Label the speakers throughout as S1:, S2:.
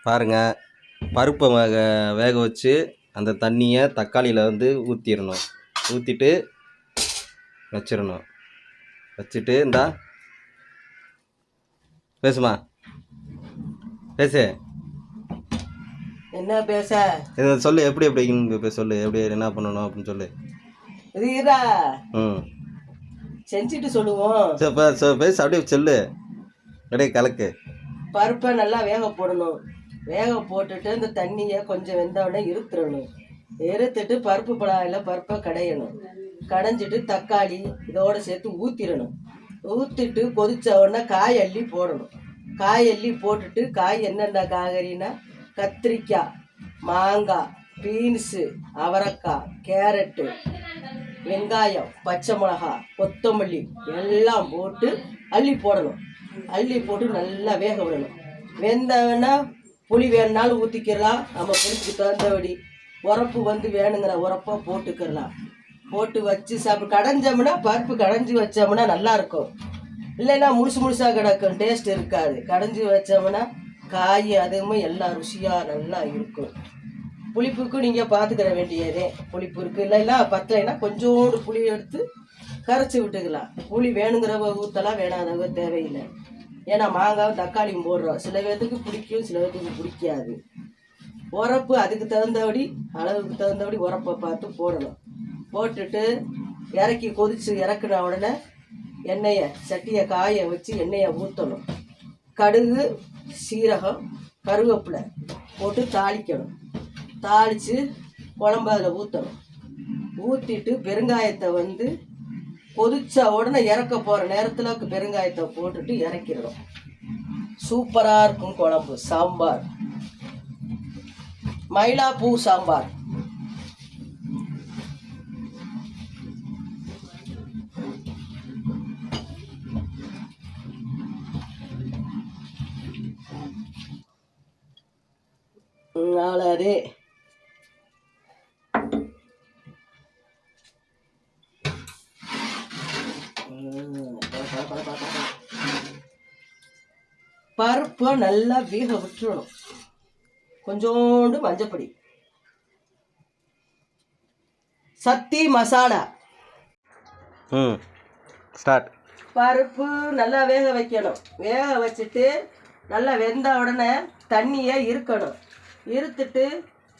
S1: பாருங்கள், பருப்பை வேக வச்சு அந்த தண்ணியை தக்காளியில் வந்து ஊற்றிடணும். ஊற்றிட்டு வச்சிடணும். வச்சுட்டு இந்தா பேசுமா, பேசு.
S2: என்ன பேச
S1: சொல்லு, எப்படி எப்படின்னு சொல்லு, எப்படி என்ன பண்ணணும் அப்படின்னு சொல்லு.
S2: செஞ்சுட்டு சொல்லுவோம்.
S1: பேச அப்படியே சொல்லு. அப்படியே கலக்கு.
S2: பருப்பை நல்லா வேக போடணும். வேக போட்டுட்டு இந்த தண்ணியை கொஞ்சம் வெந்தவுடனே இருத்துடணும். இருத்துட்டு பருப்பு பழாயில் பருப்பை கடையணும். கடைஞ்சிட்டு தக்காளி இதோட சேர்த்து ஊற்றிடணும். ஊற்றிட்டு கொதிச்ச உடனே காய் அள்ளி போடணும். காய் அள்ளி போட்டுட்டு காய் என்னென்ன காய்கறினா கத்திரிக்காய், மாங்காய், பீன்ஸு, அவரைக்காய், கேரட்டு, வெங்காயம், பச்சை மிளகாய், கொத்தமல்லி எல்லாம் போட்டு அள்ளி போடணும். அள்ளி போட்டு நல்லா வேக விடணும். வெந்தவன்னா புளி வேணுனாலும் ஊற்றிக்கிறலாம். நம்ம புளிக்கு தகுந்தபடி உரப்பு வந்து வேணுங்கிற உரப்பா போட்டுக்கிறலாம். போட்டு வச்சு கடைஞ்சோம்னா பருப்பு கடைஞ்சி வச்சோம்னா நல்லாயிருக்கும். இல்லைன்னா முழுசாக கிடக்கும், டேஸ்ட் இருக்காது. கடைஞ்சி வச்சோம்னா காய் அதுவுமே எல்லாம் ருசியாக நல்லா இருக்கும். புளிப்புக்கு நீங்கள் பார்த்துக்கிற வேண்டியதே. புளிப்பு இருக்குது இல்லைன்னா பத்தலைன்னா கொஞ்சோண்டு புளி எடுத்து கரைச்சி விட்டுக்கலாம். புளி வேணுங்கிறவங்க ஊற்றலாம், வேணாதவங்க தேவையில்லை. ஏன்னா மாங்காவும் தக்காளியும் போடுறோம். சில பேர்த்துக்கு பிடிக்கும், சில பேர்த்துக்கு பிடிக்காது. உரப்பு அதுக்கு தகுந்தபடி அளவுக்கு தகுந்தபடி உரப்பை பார்த்து போடணும். போட்டுட்டு இறக்கி கொதித்து இறக்குன உடனே எண்ணெயை சட்டியை காய வச்சு எண்ணெயை ஊற்றணும். கடுகு, சீரகம், கருவேப்பிலை போட்டு தாளிக்கணும். தாளித்து குழம்பு அதில் ஊற்றணும். ஊற்றிட்டு பெருங்காயத்தை வந்து கொதிச்ச உடனே இறக்க போகிற நேரத்தில் பெருங்காயத்தை போட்டுட்டு இறக்கிடணும். சூப்பராக இருக்கும் குழம்பு. சாம்பார், மயிலாப்பூ சாம்பார். நாளே பருப்பை நல்லா வேக விட்டுறணும். கொஞ்சோண்டு மஞ்சப்பொடி, சத்தி மசாலா.
S1: ஸ்டார்ட்.
S2: பருப்பு நல்லா வேக வைக்கணும். வேக வச்சுட்டு நல்லா வெந்த உடனே தண்ணியை இருக்கணும். இருத்துட்டு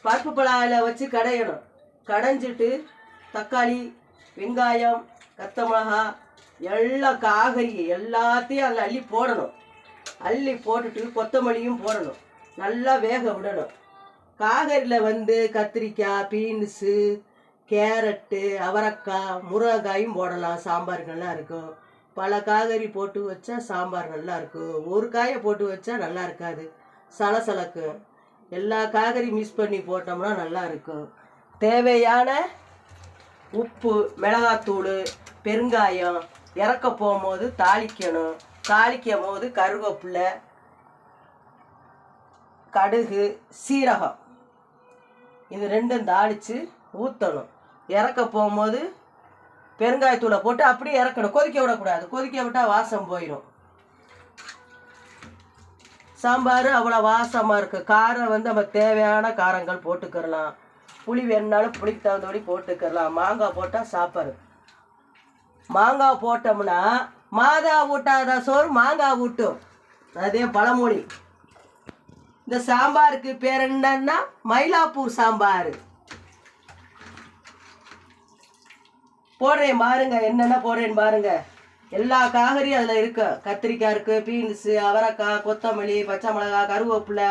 S2: பருப்பு பழாயில் வச்சு கடையணும். கடைஞ்சிட்டு தக்காளி, வெங்காயம், கத்த மிளகா எல்லாம் காய்கறி எல்லாத்தையும் அதில் அள்ளி போடணும். அள்ளி போட்டுட்டு கொத்தமல்லியும் போடணும். நல்லா வேக விடணும். காய்கறியில் வந்து கத்திரிக்காய், பீன்ஸு, கேரட்டு, அவரைக்காய், முருங்கைக்காயும் போடலாம். சாம்பார் நல்லா இருக்கும். பல காய்கறி போட்டு வச்சா சாம்பார் நல்லா இருக்கும். ஒரு காயை போட்டு வச்சா நல்லா இருக்காது, சலசலக்கும். எல்லா காய்கறி மிக்ஸ் பண்ணி போட்டோம்னா நல்லா இருக்கும். தேவையான உப்பு, மிளகாத்தூள், பெருங்காயம். இறக்க போகும்போது தாளிக்கணும். தாளிக்கும் போது கருவேப்பிலை, கடுகு, சீரகம் இது ரெண்டும் தாளித்து ஊற்றணும். இறக்க போகும்போது பெருங்காயத்தூளை போட்டு அப்படியே இறக்கணும். கொதிக்க விடக்கூடாது. கொதிக்க விட்டால் வாசம் போயிடும். சாம்பார் அவ்வளோ வாசமாக இருக்குது. காரம் வந்து நம்ம தேவையான காரங்கள் போட்டுக்கிறலாம். புளி வேணுனாலும் புளிக்கு தகுந்தபடி போட்டுக்கிறலாம். மாங்காய் போட்டால் சாப்பாடு. மாங்காய் போட்டோம்னா மாதா ஊட்டாத சோறு மாங்காய் ஊட்டும். அதே பழமொழி. இந்த சாம்பாருக்கு பேர் என்னன்னா மயிலாப்பூர் சாம்பார். போடுறேன் பாருங்க, என்னென்ன போடுறேன்னு பாருங்க. எல்லா காய்கறியும் அதில் இருக்கு. கத்திரிக்காய் இருக்குது, பீன்ஸு, அவரைக்காய், கொத்தமல்லி, பச்சை மிளகாய், கருவேப்பிலை,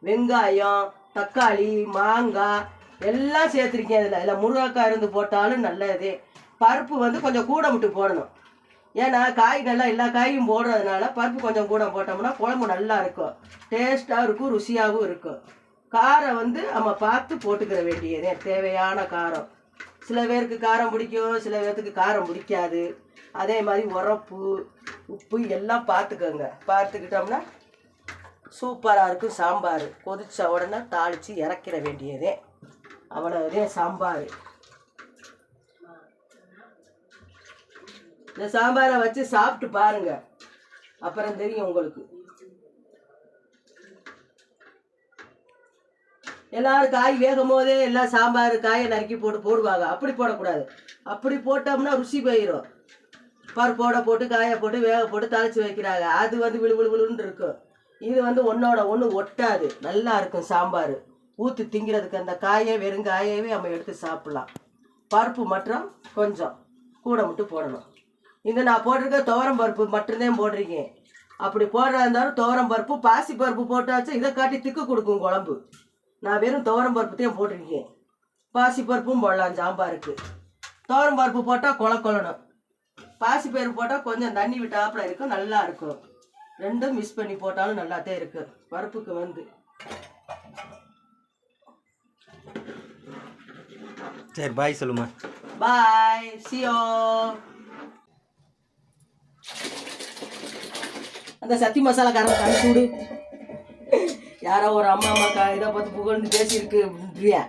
S2: வெங்காயம், தக்காளி, மாங்காய் எல்லாம் சேர்த்துருக்கேன். இதில் முருங்கைக்காய் இருந்து போட்டாலும் நல்லது. பருப்பு வந்து கொஞ்சம் கூட விட்டு போடணும். ஏன்னா காய் நல்லா எல்லா காயும் போடுறதுனால பருப்பு கொஞ்சம் கூட போட்டோம்னா குழம்பு நல்லா இருக்கும், டேஸ்ட்டாக இருக்கும், ருசியாகவும் இருக்கும். காரம் வந்து நம்ம பார்த்து போட்டுக்கிற வேண்டியதே. தேவையான காரம். சில பேருக்கு காரம் பிடிக்கும், சில பேர்த்துக்கு காரம் பிடிக்காது. அதே மாதிரி உரப்பு, உப்பு எல்லாம் பார்த்துக்கோங்க. பார்த்துக்கிட்டோம்னா சூப்பராக இருக்கும் சாம்பார். கொதித்த உடனே தாளித்து இறக்கிற வேண்டியதே. அவ்வளோதே சாம்பார். இந்த சாம்பாரை வச்சு சாப்பிட்டு பாருங்க, அப்புறம் தெரியும் உங்களுக்கு. எல்லாரும் காய் வேகும் போதே எல்லாம் சாம்பார் காயை நறுக்கி போட்டு போடுவாங்க. அப்படி போடக்கூடாது. அப்படி போட்டோம்னா ருசி போயிடும். பருப்போட போட்டு காயை போட்டு வேக போட்டு தாளித்து வைக்கிறாங்க. அது வந்து விழு விழு விழுன்னு இருக்கும். இது வந்து ஒன்றோட ஒன்று ஒட்டாது, நல்லா இருக்கும் சாம்பார். ஊற்றி திங்கிறதுக்கு அந்த காயை வெறும் காயவே நம்ம எடுத்து சாப்பிட்லாம். பருப்பு மட்டும் கொஞ்சம் கூட மட்டும் போடணும். இந்த நான் போட்டிருக்க துவரம் பருப்பு மட்டும்தான் போட்டிருக்கேன். அப்படி போடுறா இருந்தாலும் துவரம் பருப்பு பாசி பருப்பு போட்டாச்சும் இதை காட்டி திக்கு கொடுக்கும் குழம்பு. நான் வெறும் துவரம் பருப்பு தான் போட்டிருக்கேன். பாசி பருப்பும் போடலாம் சாம்பாருக்கு. துவரம் பருப்பு போட்டால் கொழக்கொள்ளணும், பாசி பருப்பு போட்டால் கொஞ்சம் தண்ணி விட்டாப்புல இருக்கும், நல்லா இருக்கும். ரெண்டும் மிக்ஸ் பண்ணி போட்டாலும் நல்லாத்தான் இருக்கு பருப்புக்கு வந்து.
S1: சரி பாய் சொல்லுமா.
S2: பாய், சியோ. அந்த சத்தி மசாலா காரம் கணக்கு விடு. யாரோ ஒரு அம்மா இதை பார்த்து புகழ்ந்து பேசியிருக்கு அப்படின்றியா?